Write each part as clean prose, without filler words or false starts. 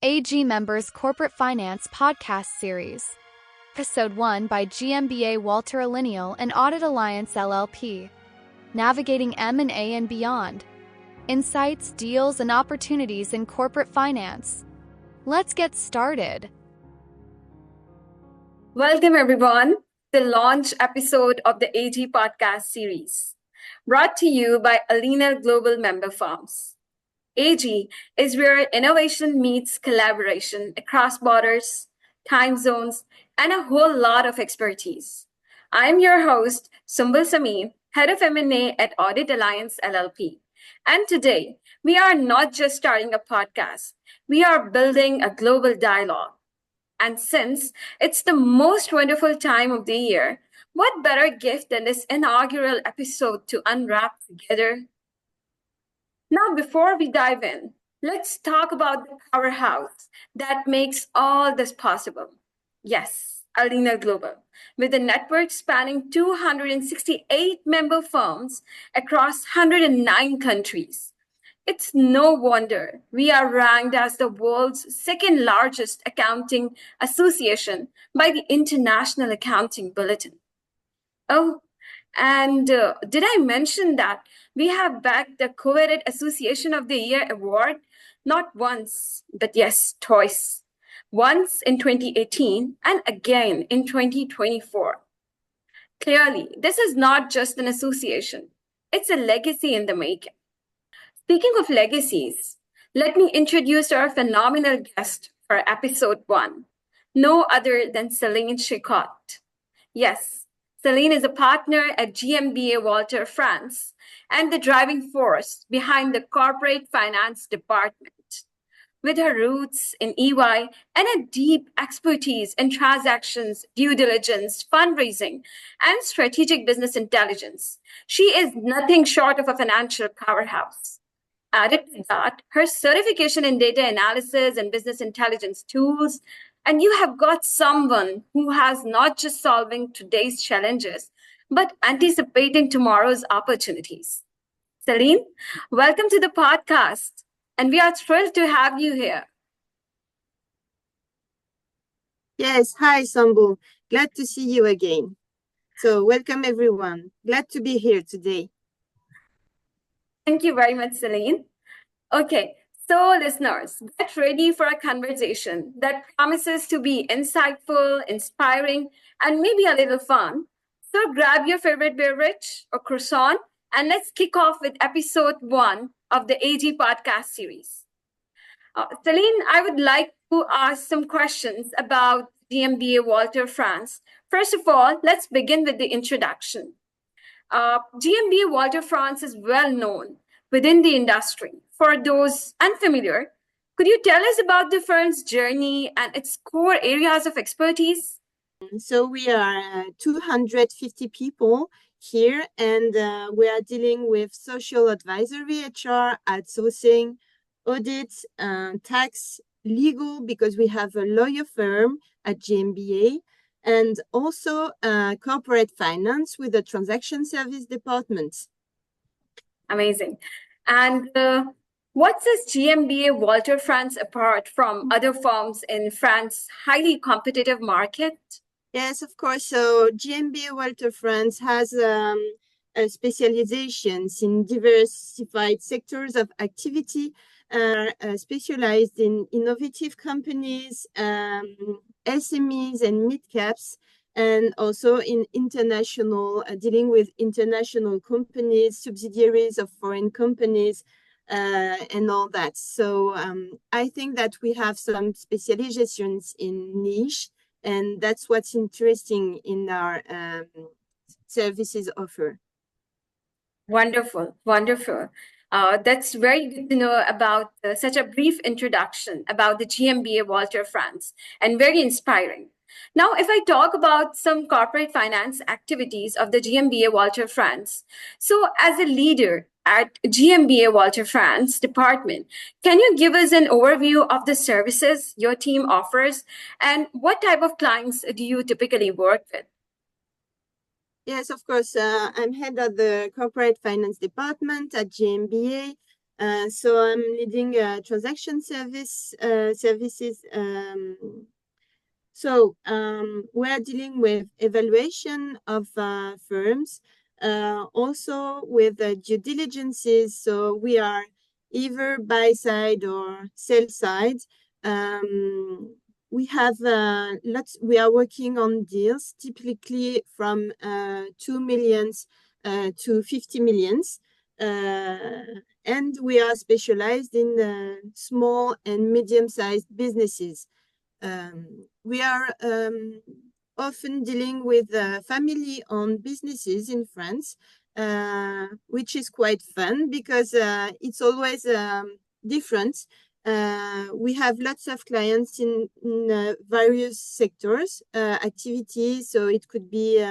AG Members Corporate Finance Podcast Series. Episode 1 by GMBA Walter Allinial and Audit Alliance LLP. Navigating M&A and Beyond. Insights, deals, and opportunities in corporate finance. Let's get started. Welcome, everyone, to the launch episode of the AG Podcast Series, brought to you by Allinial Global Member Firms. AG is where innovation meets collaboration across borders, time zones, and a whole lot of expertise. I'm your host, Sameen, Head of M&A at Audit Alliance LLP. And today, we are not just starting a podcast, we are building a global dialogue. And since it's the most wonderful time of the year, what better gift than this inaugural episode to unwrap together? Now, before we dive in, let's talk about the powerhouse that makes all this possible. Yes, Allinial Global, with a network spanning 268 member firms across 109 countries. It's no wonder we are ranked as the world's second largest accounting association by the International Accounting Bulletin. Oh, and did I mention that we have bagged the Coveted Association of the Year award not once, but yes, twice. Once in 2018 and again in 2024. Clearly, this is not just an association. It's a legacy in the making. Speaking of legacies, let me introduce our phenomenal guest for episode 1. No other than Celine Chicot. Yes, Celine is a partner at GMBA Walter France and the driving force behind the corporate finance department. With her roots in EY and a deep expertise in transactions, due diligence, fundraising, and strategic business intelligence, she is nothing short of a financial powerhouse. Added to that, her certification in data analysis and business intelligence tools, and you have got someone who has not just solving today's challenges, but anticipating tomorrow's opportunities. Celine, welcome to the podcast, and we are thrilled to have you here. Yes, hi Sunbul. Glad to see you again. So welcome everyone. Glad to be here today. Thank you very much, Celine. Okay, so listeners, get ready for a conversation that promises to be insightful, inspiring, and maybe a little fun. So grab your favorite beverage or croissant and let's kick off with episode 1 of the AG podcast series. Celine, I would like to ask some questions about GMBA Walter France. First of all, let's begin with the introduction. GMBA Walter France is well known within the industry. For those unfamiliar, could you tell us about the firm's journey and its core areas of expertise? So we are 250 people here, and we are dealing with social advisory, HR, outsourcing, audit, tax, legal, because we have a lawyer firm at GMBA, and also corporate finance with the transaction service department. Amazing. And what sets GMBA Walter France apart from other firms in France's highly competitive market? Yes, of course. So GMBA Walter France has specializations in diversified sectors of activity, specialized in innovative companies, SMEs and mid-caps, and also in international, dealing with international companies, subsidiaries of foreign companies, and all that. So I think that we have some specializations in niche, and that's what's interesting in our services offer. Wonderful, wonderful. That's very good to know about such a brief introduction about the GMBA Walter France, and very inspiring. Now, if I talk about some corporate finance activities of the GMBA Walter France, so as a leader at GMBA Walter France department, can you give us an overview of the services your team offers and what type of clients do you typically work with? Yes, of course. I'm head of the corporate finance department at GMBA. So I'm leading transaction services. So we're dealing with evaluation of firms, also with due diligences. So we are either buy side or sell side. We have we are working on deals typically from 2 millions to 50 millions. And we are specialized in small and medium-sized businesses. We are often dealing with family-owned businesses in France, which is quite fun because it's always different. We have lots of clients in various sectors, activities. So it could be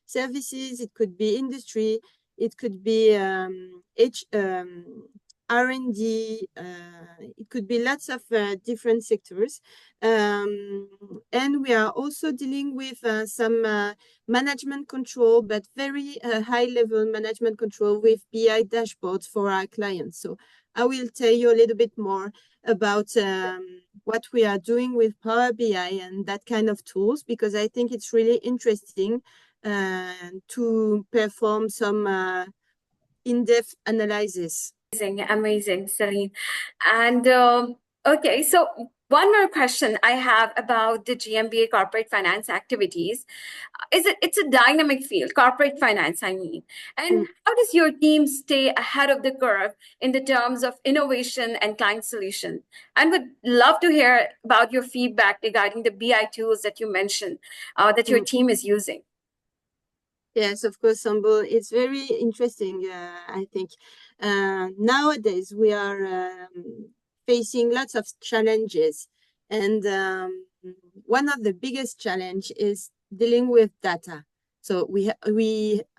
services, it could be industry, it could be R&D, it could be lots of different sectors. And we are also dealing with some management control, but very high-level management control with BI dashboards for our clients. So I will tell you a little bit more about what we are doing with Power BI and that kind of tools, because I think it's really interesting to perform some in-depth analysis. Amazing, Celine. And okay, so one more question I have about the GMBA corporate finance activities. It's a dynamic field, corporate finance, I mean. And how does your team stay ahead of the curve in the terms of innovation and client solution? And would love to hear about your feedback regarding the BI tools that you mentioned that your team is using. Yes, of course, Sunbul. It's very interesting, I think. Nowadays, we are facing lots of challenges. And one of the biggest challenge is dealing with data. So we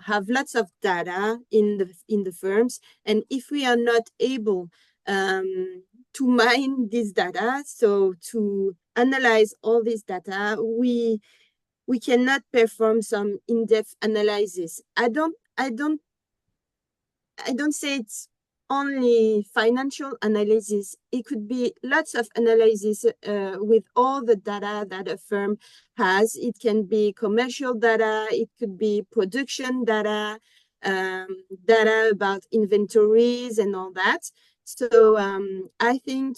have lots of data in the firms. And if we are not able to mine this data, so to analyze all this data, we cannot perform some in-depth analysis. I don't say it's only financial analysis. It could be lots of analysis with all the data that a firm has. It can be commercial data. It could be production data, data about inventories and all that. So I think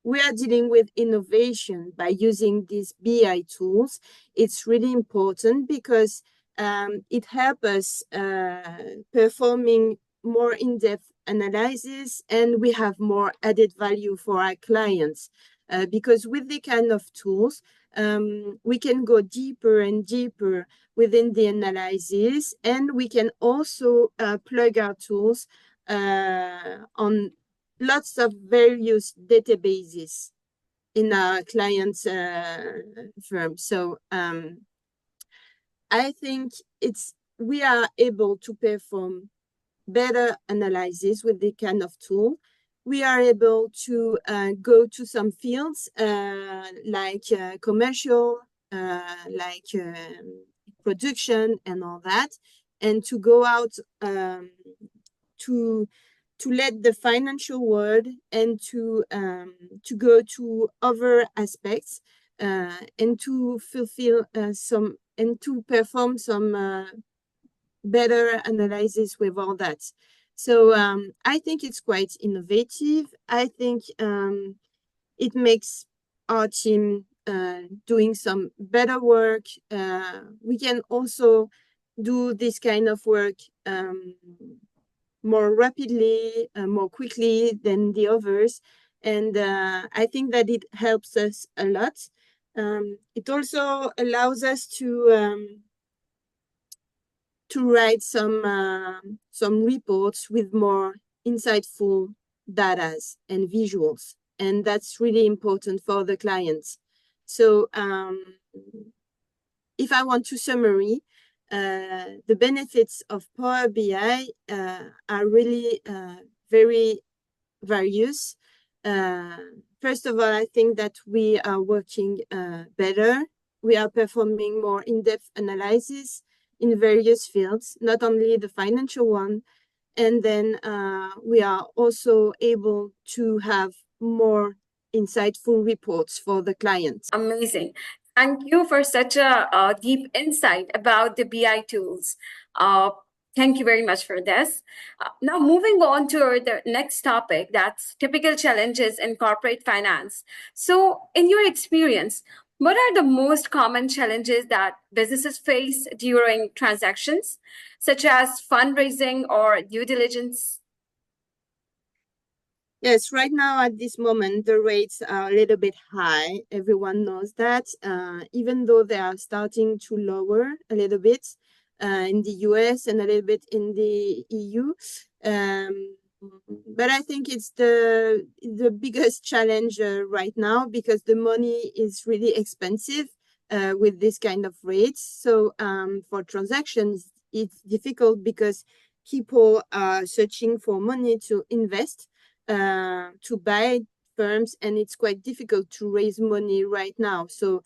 we are dealing with innovation by using these BI tools. It's really important because it helps us performing more in-depth analysis, and we have more added value for our clients. Because with the kind of tools, we can go deeper and deeper within the analysis, and we can also plug our tools on lots of various databases in our clients' firm. So I think we are able to perform better analysis with the kind of tool. We are able to go to some fields like commercial, like production and all that, and to go out to let the financial world and to go to other aspects and to fulfill some and to perform some better analysis with all that. So I think it's quite innovative. I think it makes our team doing some better work. We can also do this kind of work more rapidly, more quickly than the others. And I think that it helps us a lot. It also allows us to write some reports with more insightful data and visuals. And that's really important for the clients. So if I want to summary, the benefits of Power BI are really very various. First of all, I think that we are working better. We are performing more in-depth analysis in various fields, not only the financial one. And then we are also able to have more insightful reports for the clients. Amazing. Thank you for such a deep insight about the BI tools. Thank you very much for this. Now, moving on to the next topic, that's typical challenges in corporate finance. So, in your experience, what are the most common challenges that businesses face during transactions, such as fundraising or due diligence? Yes, right now at this moment, the rates are a little bit high. Everyone knows that, even though they are starting to lower a little bit in the US and a little bit in the EU. But I think it's the biggest challenge right now because the money is really expensive with this kind of rates. So for transactions, it's difficult because people are searching for money to invest. To buy firms, and it's quite difficult to raise money right now. So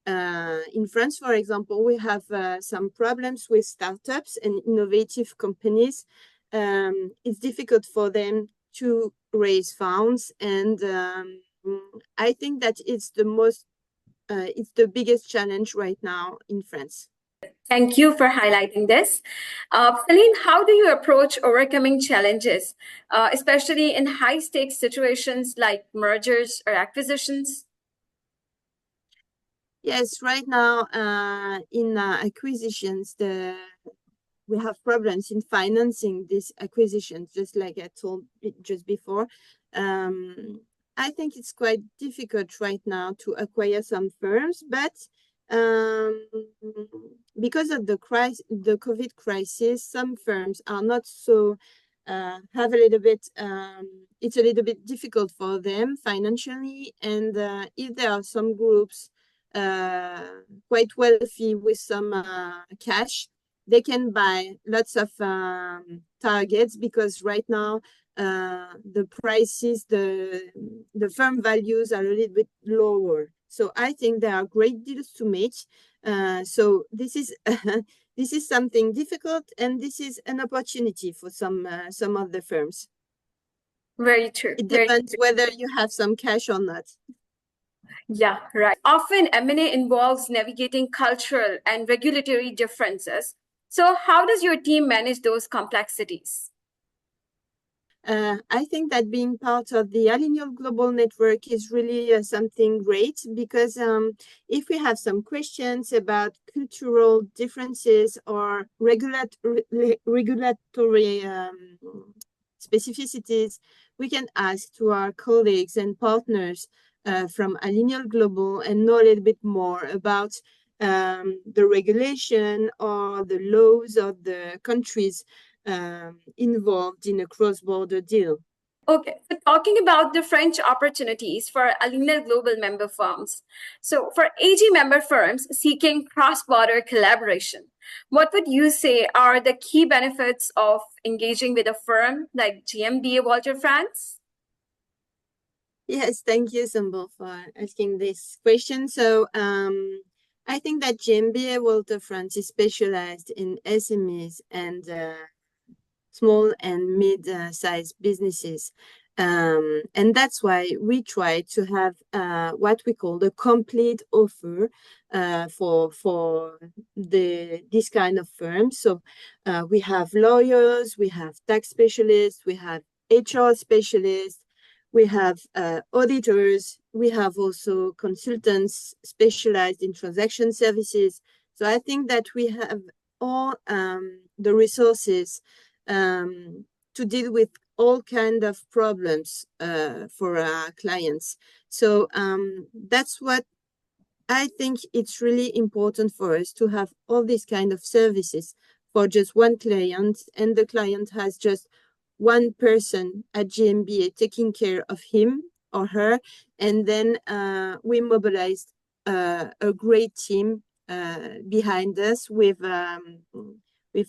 in France, for example, we have some problems with startups and innovative companies. It's difficult for them to raise funds, and I think that it's the biggest challenge right now in France. Thank you for highlighting this. Celine, how do you approach overcoming challenges, especially in high stakes situations like mergers or acquisitions? Yes, right now in acquisitions, we have problems in financing these acquisitions, just like I told just before. I think it's quite difficult right now to acquire some firms, but because of the COVID crisis, some firms are not so have a little bit. It's a little bit difficult for them financially, and if there are some groups quite wealthy with some cash, they can buy lots of targets because right now the prices, the firm values are a little bit lower. So I think there are great deals to make. So this is this is something difficult, and this is an opportunity for some of the firms. Very true. It depends whether you have some cash or not. Yeah, right. Often M&A involves navigating cultural and regulatory differences. So how does your team manage those complexities? I think that being part of the Allinial Global Network is really something great because if we have some questions about cultural differences or regulatory specificities, we can ask to our colleagues and partners from Allinial Global and know a little bit more about the regulation or the laws of the countries involved in a cross-border deal. Okay, so talking about the French opportunities for Allinial Global member firms. So for AG member firms seeking cross-border collaboration, what would you say are the key benefits of engaging with a firm like GMBA Walter France? Yes, thank you, Sunbul, for asking this question. So I think that GMBA Walter France is specialized in SMEs and small and mid-sized businesses. And that's why we try to have what we call the complete offer for this kind of firms. So we have lawyers, we have tax specialists, we have HR specialists, we have auditors, we have also consultants specialized in transaction services. So I think that we have all the resources to deal with all kind of problems for our clients. So that's what I think it's really important for us to have all these kind of services for just one client, and the client has just one person at GMBA taking care of him or her, and then we mobilized a great team behind us with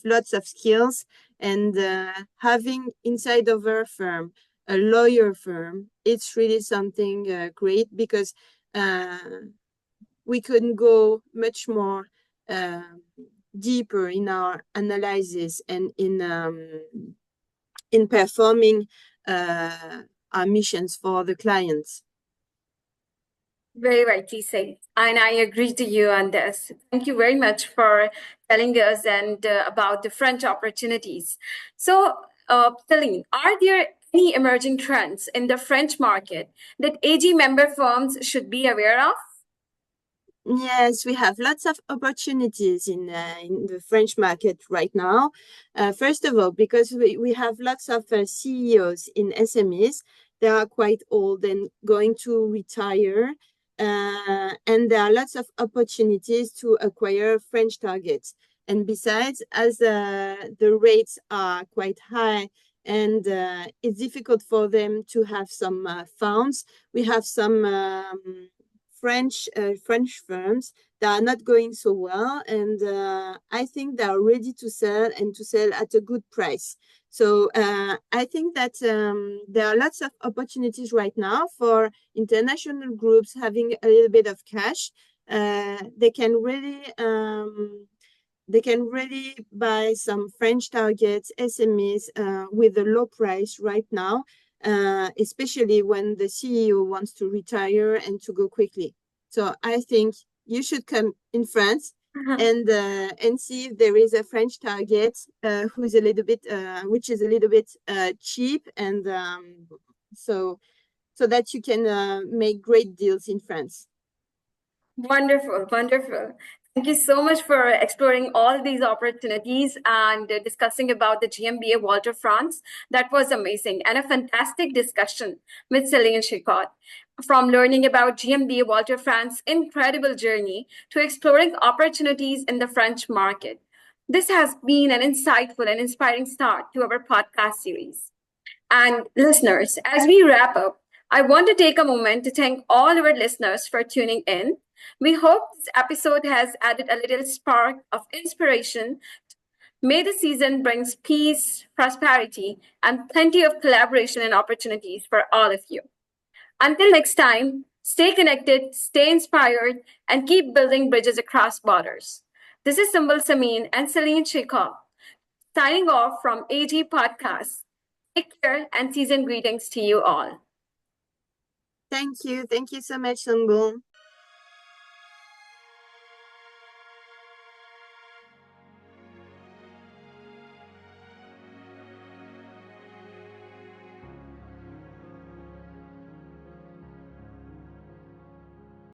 lots of skills, and having inside of our firm a lawyer firm, it's really something great because we couldn't go much more deeper in our analysis and in in performing our missions for the clients. Very rightly said. And I agree to you on this. Thank you very much for telling us and about the French opportunities. So, Celine, are there any emerging trends in the French market that AG member firms should be aware of? Yes, we have lots of opportunities in the French market right now. First of all, because we have lots of CEOs in SMEs, they are quite old and going to retire. And there are lots of opportunities to acquire French targets. And besides, as the rates are quite high and it's difficult for them to have some funds, we have some French firms that are not going so well, and I think they are ready to sell and to sell at a good price. So I think that there are lots of opportunities right now for international groups having a little bit of cash. They can really buy some French targets, SMEs, with a low price right now, especially when the CEO wants to retire and to go quickly. So I think you should come in France and see if there is a French target which is a little bit cheap, and so that you can make great deals in France. Wonderful, wonderful. Thank you so much for exploring all these opportunities and discussing about the GMBA Walter France. That was amazing and a fantastic discussion with Celine Chicot. From learning about GMBA Walter France's incredible journey to exploring opportunities in the French market. This has been an insightful and inspiring start to our podcast series. And listeners, as we wrap up, I want to take a moment to thank all our listeners for tuning in. We hope this episode has added a little spark of inspiration. May the season brings peace, prosperity, and plenty of collaboration and opportunities for all of you. Until next time, stay connected, stay inspired, and keep building bridges across borders. This is Sunbul, Sameen and Celine Chicot signing off from AG Podcast. Take care and season greetings to you all. Thank you so much, Sunbul.